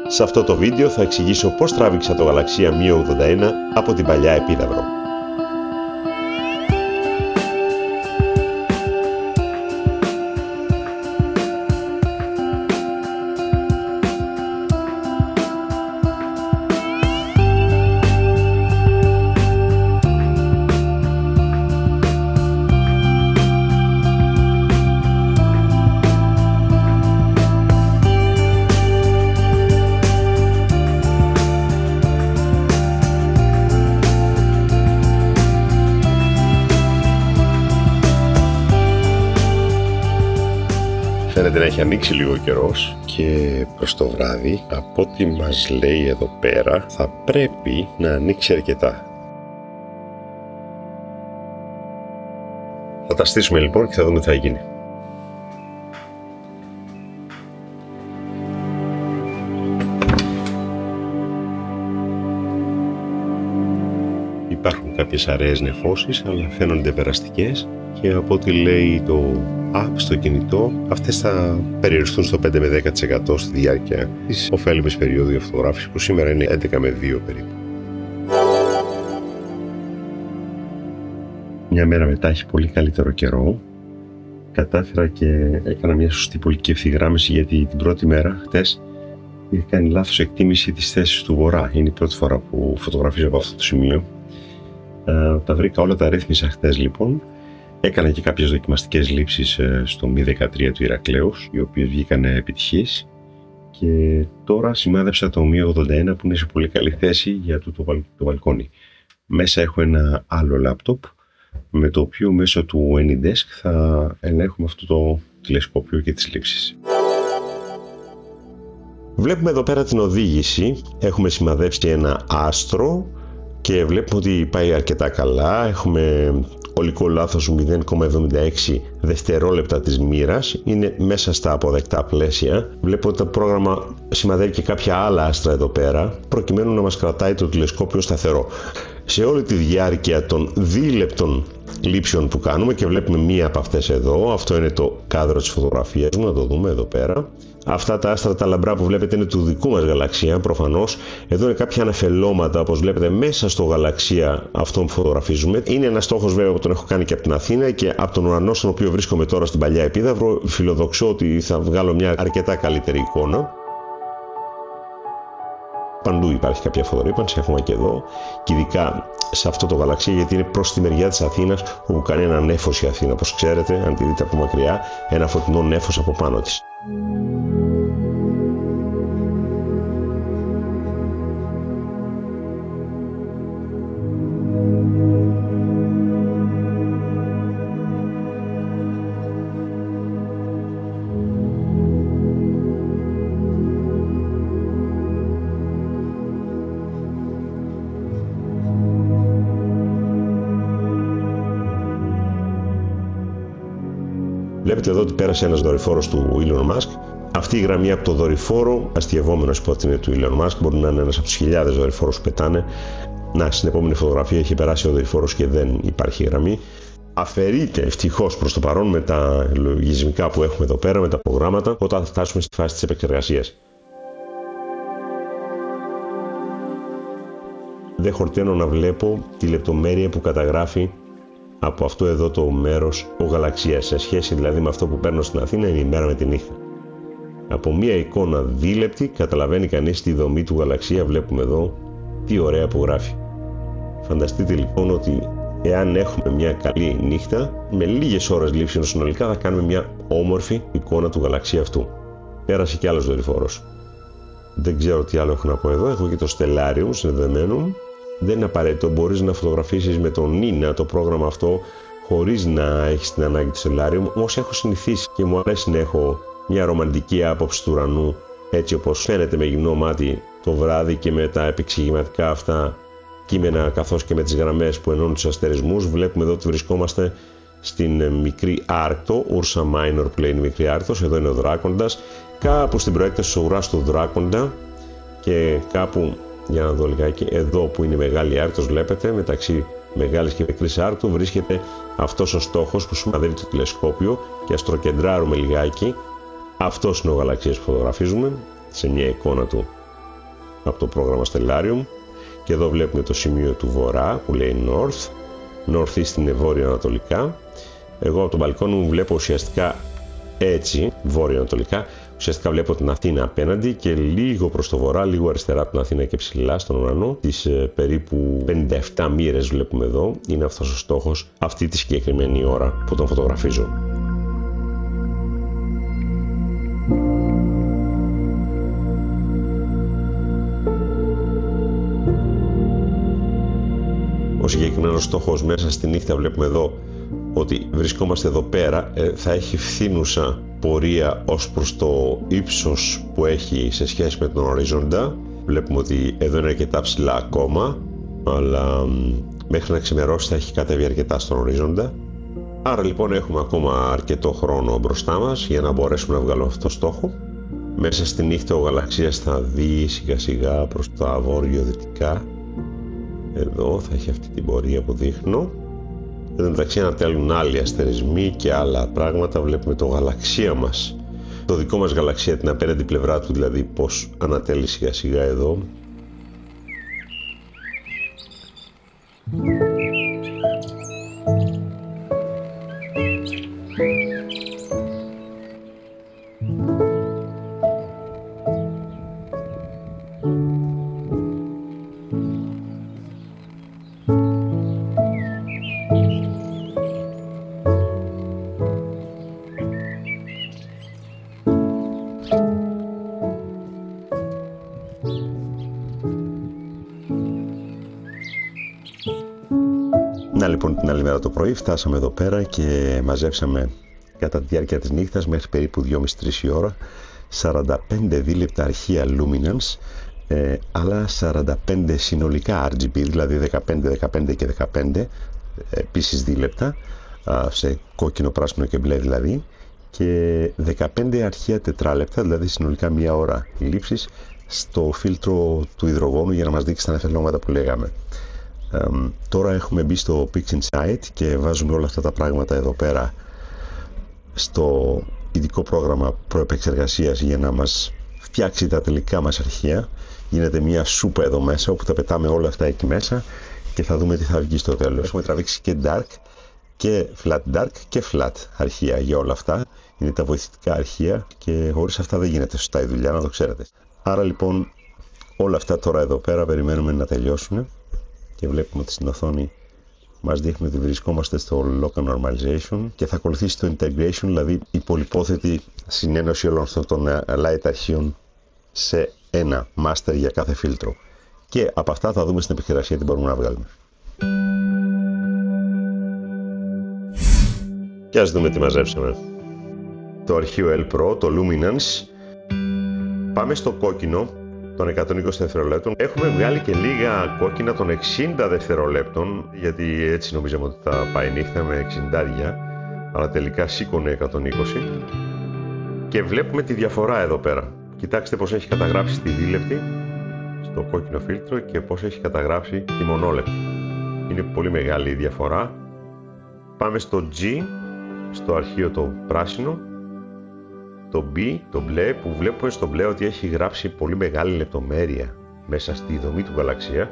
Σε αυτό το βίντεο θα εξηγήσω πώς τράβηξα το γαλαξία Mi 81 από την παλιά επίδαυρο. Φαίνεται να έχει ανοίξει λίγο ο καιρός και προς το βράδυ, από ό,τι μας λέει εδώ πέρα, θα πρέπει να ανοίξει αρκετά. Θα τα στήσουμε λοιπόν και θα δούμε τι θα γίνει. Υπάρχουν κάποιες αραιές νεφώσεις, αλλά φαίνονται περαστικές και από ό,τι λέει το app στο κινητό, αυτές θα περιοριστούν στο 5 με 10% στη διάρκεια της ωφέλιμης περίοδου για φωτογράφηση, που σήμερα είναι 11 με 2 περίπου. Μια μέρα μετά έχει πολύ καλύτερο καιρό. Κατάφερα και έκανα μια σωστή πολική ευθυγράμμιση, γιατί την πρώτη μέρα, χτες, είχα κάνει λάθος εκτίμηση της θέσης του βορρά. Είναι η πρώτη φορά που φωτογραφίζω από αυτό το σημείο. Τα βρήκα όλα, τα ρύθμισα χτες λοιπόν. Έκανα και κάποιες δοκιμαστικές λήψεις στο Mi 13 του Ηρακλέους, οι οποίες βγήκαν επιτυχείς, και τώρα σημάδεψα το Mi 81 που είναι σε πολύ καλή θέση για το μπαλκόνι. Μέσα έχω ένα άλλο λάπτοπ με το οποίο μέσω του AnyDesk θα ελέγχουμε αυτό το τηλεσκόπιο και τις λήψεις. Βλέπουμε εδώ πέρα την οδήγηση. Έχουμε σημαδέψει ένα άστρο και βλέπουμε ότι πάει αρκετά καλά. Έχουμε ολικό λάθος 0,76 δευτερόλεπτα της μοίρας. Είναι μέσα στα αποδεκτά πλαίσια. Βλέπω ότι το πρόγραμμα σημαδεύει και κάποια άλλα άστρα εδώ πέρα, προκειμένου να μας κρατάει το τηλεσκόπιο σταθερό σε όλη τη διάρκεια των δίλεπτων λήψεων που κάνουμε, και βλέπουμε μία από αυτές εδώ. Αυτό είναι το κάδρο της φωτογραφίας μου, να το δούμε εδώ πέρα. Αυτά τα άστρα τα λαμπρά που βλέπετε είναι του δικού μας γαλαξία, προφανώς. Εδώ είναι κάποια αναφελώματα, όπως βλέπετε, μέσα στο γαλαξία αυτόν που φωτογραφίζουμε. Είναι ένας στόχος βέβαια που τον έχω κάνει και από την Αθήνα, και από τον ουρανό στον οποίο βρίσκομαι τώρα στην παλιά επίδαυρο φιλοδοξώ ότι θα βγάλω μια αρκετά καλύτερη εικόνα. Παντού υπάρχει κάποια φωτορύπανση, ακόμα και εδώ, και ειδικά σε αυτό το γαλαξία, γιατί είναι προς τη μεριά της Αθήνας, όπου κάνει ένα νέφος η Αθήνα, όπως ξέρετε, αν τη δείτε από μακριά, ένα φωτεινό νέφος από πάνω της. Βλέπετε εδώ ότι πέρασε ένας δορυφόρος του Elon Musk. Αυτή η γραμμή από το δορυφόρο, αστειευόμενος που είναι του Elon Musk, μπορεί να είναι ένας από τους χιλιάδες δορυφόρους που πετάνε. Να, στην επόμενη φωτογραφία έχει περάσει ο δορυφόρος και δεν υπάρχει γραμμή. Αφαιρείται ευτυχώς προς το παρόν με τα λογισμικά που έχουμε εδώ πέρα, με τα προγράμματα, όταν θα φτάσουμε στη φάση της επεξεργασίας. Δεν χορταίνω να βλέπω τη λεπτομέρεια που καταγράφει από αυτό εδώ το μέρος ο γαλαξίας, σε σχέση δηλαδή με αυτό που παίρνω στην Αθήνα, είναι η μέρα με τη νύχτα. Από μία εικόνα δίλεπτη καταλαβαίνει κανείς τη δομή του γαλαξία. Βλέπουμε εδώ τι ωραία που γράφει. Φανταστείτε λοιπόν ότι εάν έχουμε μια καλή νύχτα, με λίγες ώρες λήψεων συνολικά θα κάνουμε μια όμορφη εικόνα του γαλαξία αυτού. Πέρασε κι άλλος δορυφόρος. Δεν ξέρω τι άλλο έχω να πω εδώ. Έχω και το Stellarium συνδεδεμένο. Δεν είναι απαραίτητο, μπορείς να φωτογραφίσεις με τον Nina το πρόγραμμα αυτό χωρίς να έχεις την ανάγκη του Stellarium, όμως έχω συνηθίσει και μου αρέσει να έχω μια ρομαντική άποψη του ουρανού, έτσι όπως φαίνεται με γυμνό μάτι το βράδυ, και με τα επεξηγηματικά αυτά κείμενα, καθώς και με τις γραμμές που ενώνουν τους αστερισμούς. Βλέπουμε εδώ ότι βρισκόμαστε στην μικρή Άρκτο, Ursa Minor που λέει η μικρή Άρκτος. Εδώ είναι ο Δράκοντας, κάπου στην προέκταση της ουράς του Δράκοντα, και κάπου, για να δω λιγάκι, εδώ που είναι η μεγάλη Άρκτος, βλέπετε, μεταξύ μεγάλης και μικρής Άρκτου βρίσκεται αυτός ο στόχος που σημαδεύει το τηλεσκόπιο, και ας τροκεντράρουμε λιγάκι. Αυτός είναι ο γαλαξίας που φωτογραφίζουμε σε μια εικόνα του από το πρόγραμμα Stellarium. Και εδώ βλέπουμε το σημείο του βορρά που λέει North. Northeast είναι βόρειο-ανατολικά. Εγώ από τον μπαλκόνι μου βλέπω ουσιαστικά έτσι, βόρειο-ανατολικά. Ουσιαστικά βλέπω την Αθήνα απέναντι και λίγο προς το βορρά, λίγο αριστερά από την Αθήνα και ψηλά στον ουρανό. Τις περίπου 57 μοίρες βλέπουμε εδώ. Είναι αυτός ο στόχος αυτή τη συγκεκριμένη ώρα που τον φωτογραφίζω. Ο συγκεκριμένος στόχος μέσα στη νύχτα βλέπουμε εδώ ότι βρισκόμαστε εδώ πέρα, θα έχει φθήνουσα πορεία ως προς το ύψος που έχει σε σχέση με τον ορίζοντα. Βλέπουμε ότι εδώ είναι αρκετά ψηλά ακόμα, αλλά μέχρι να ξημερώσει θα έχει κατέβει αρκετά στον ορίζοντα. Άρα λοιπόν έχουμε ακόμα αρκετό χρόνο μπροστά μας για να μπορέσουμε να βγάλουμε αυτό το στόχο. Μέσα στη νύχτα ο γαλαξίας θα δει σιγά σιγά προς τα βόρειο-δυτικά. Εδώ θα έχει αυτή την πορεία που δείχνω. Εν τω μεταξύ ανατέλουν άλλοι αστερισμοί και άλλα πράγματα. Βλέπουμε το γαλαξία μας, το δικό μας γαλαξία, την απέναντι πλευρά του, δηλαδή πως ανατέλει σιγά σιγά εδώ. Να λοιπόν, την άλλη μέρα το πρωί φτάσαμε εδώ πέρα και μαζέψαμε κατά τη διάρκεια της νύχτας μέχρι περίπου 2,5-3 η ώρα 45 δίλεπτα αρχεία luminance, άλλα 45 συνολικά RGB, δηλαδή 15, 15 και 15 επίσης δίλεπτα, σε κόκκινο, πράσινο και μπλε δηλαδή, και 15 αρχεία τετράλεπτα, δηλαδή συνολικά μία ώρα λήψης στο φίλτρο του υδρογόνου για να μας δείξει τα νεφελώματα που λέγαμε. Τώρα έχουμε μπει στο PixInsight και βάζουμε όλα αυτά τα πράγματα εδώ πέρα στο ειδικό πρόγραμμα προεπεξεργασίας για να μας φτιάξει τα τελικά μας αρχεία. Γίνεται μια σούπα εδώ μέσα όπου τα πετάμε όλα αυτά εκεί μέσα και θα δούμε τι θα βγει στο τέλος. Έχουμε τραβήξει και dark και flat dark και flat αρχεία για όλα αυτά. Είναι τα βοηθητικά αρχεία και χωρίς αυτά δεν γίνεται σωστά η δουλειά, να το ξέρετε. Άρα λοιπόν όλα αυτά τώρα εδώ πέρα περιμένουμε να τελειώσουν. Και βλέπουμε ότι στην οθόνη μας δείχνει ότι βρισκόμαστε στο Local Normalization και θα ακολουθήσει το Integration, δηλαδή η πολυπόθετη συνένωση όλων αυτών των light αρχείων σε ένα master για κάθε φίλτρο. Και από αυτά θα δούμε στην επεξεργασία τι μπορούμε να βγάλουμε. Και ας δούμε τι μαζέψαμε. Το αρχείο L Pro, το Luminance. Πάμε στο κόκκινο των 120 δευτερολέπτων. Έχουμε βγάλει και λίγα κόκκινα των 60 δευτερολέπτων, γιατί έτσι νομίζαμε ότι θα πάει νύχτα με 60, αλλά τελικά σήκωνε 120. Και βλέπουμε τη διαφορά εδώ πέρα. Κοιτάξτε πως έχει καταγράψει τη δίλεπτη στο κόκκινο φίλτρο και πως έχει καταγράψει τη μονόλεπτη. Είναι πολύ μεγάλη η διαφορά. Πάμε στο G, στο αρχείο το πράσινο. Το B, το μπλε, που βλέπουμε στο μπλε ότι έχει γράψει πολύ μεγάλη λεπτομέρεια μέσα στη δομή του γαλαξία,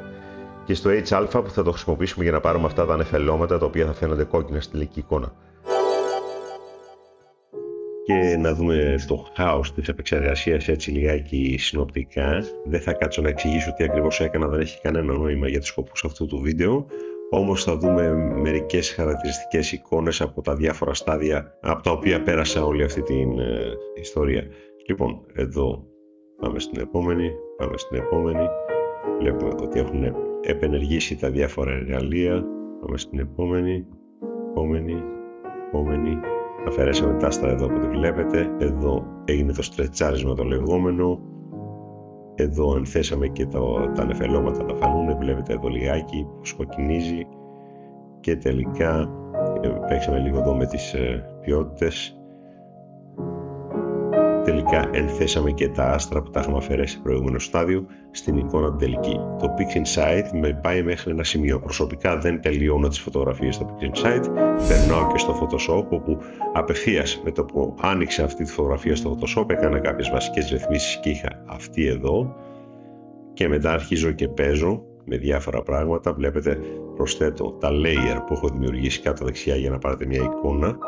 και στο HA που θα το χρησιμοποιήσουμε για να πάρουμε αυτά τα νεφελώματα τα οποία θα φαίνονται κόκκινα στη τελική εικόνα. Και να δούμε το χάος της επεξεργασίας έτσι λιγάκι συνοπτικά. Δεν θα κάτσω να εξηγήσω τι ακριβώς έκανα, δεν έχει κανένα νόημα για τους σκοπούς αυτού του βίντεο. Όμως θα δούμε μερικές χαρακτηριστικές εικόνες από τα διάφορα στάδια από τα οποία πέρασα όλη αυτή την ιστορία. Λοιπόν, εδώ πάμε στην επόμενη, Βλέπουμε ότι έχουν επενεργήσει τα διάφορα εργαλεία. Πάμε στην επόμενη. Αφαιρέσαμε τα άστρα εδώ που τη βλέπετε. Εδώ έγινε το στρετσάρισμα το λεγόμενο. Εδώ ενθέσαμε και τα νεφελώματα τα φανούν, βλέπετε εδώ λιγάκι που σκοκκινίζει, και τελικά παίξαμε λίγο εδώ με τις ποιότητες. Τελικά ενθέσαμε και τα άστρα που τα είχαμε αφαιρέσει σε προηγούμενο στάδιο στην εικόνα τελική. Το PixInsight με πάει μέχρι ένα σημείο. Προσωπικά δεν τελειώνω τις φωτογραφίες στο PixInsight, περνάω και στο Photoshop, όπου απευθείας με το που άνοιξα αυτή τη φωτογραφία στο Photoshop έκανα κάποιες βασικές ρυθμίσεις και είχα αυτή εδώ. Και μετά αρχίζω και παίζω με διάφορα πράγματα. Βλέπετε, προσθέτω τα layer που έχω δημιουργήσει κάτω δεξιά για να πάρετε μια εικόνα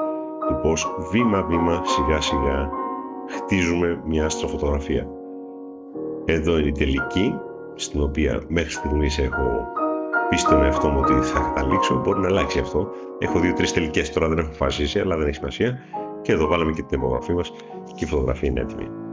του πώς βήμα-βήμα, σιγά-σιγά χτίζουμε μια αστροφωτογραφία. Εδώ είναι η τελική, στην οποία μέχρι στιγμής έχω πει στον εαυτό μου ότι θα καταλήξω. Μπορεί να αλλάξει αυτό. Έχω 2-3 τελικές τώρα, δεν έχω αποφασίσει, αλλά δεν έχει σημασία. Και εδώ βάλαμε και την υπογραφή μας και η φωτογραφία είναι έτοιμη.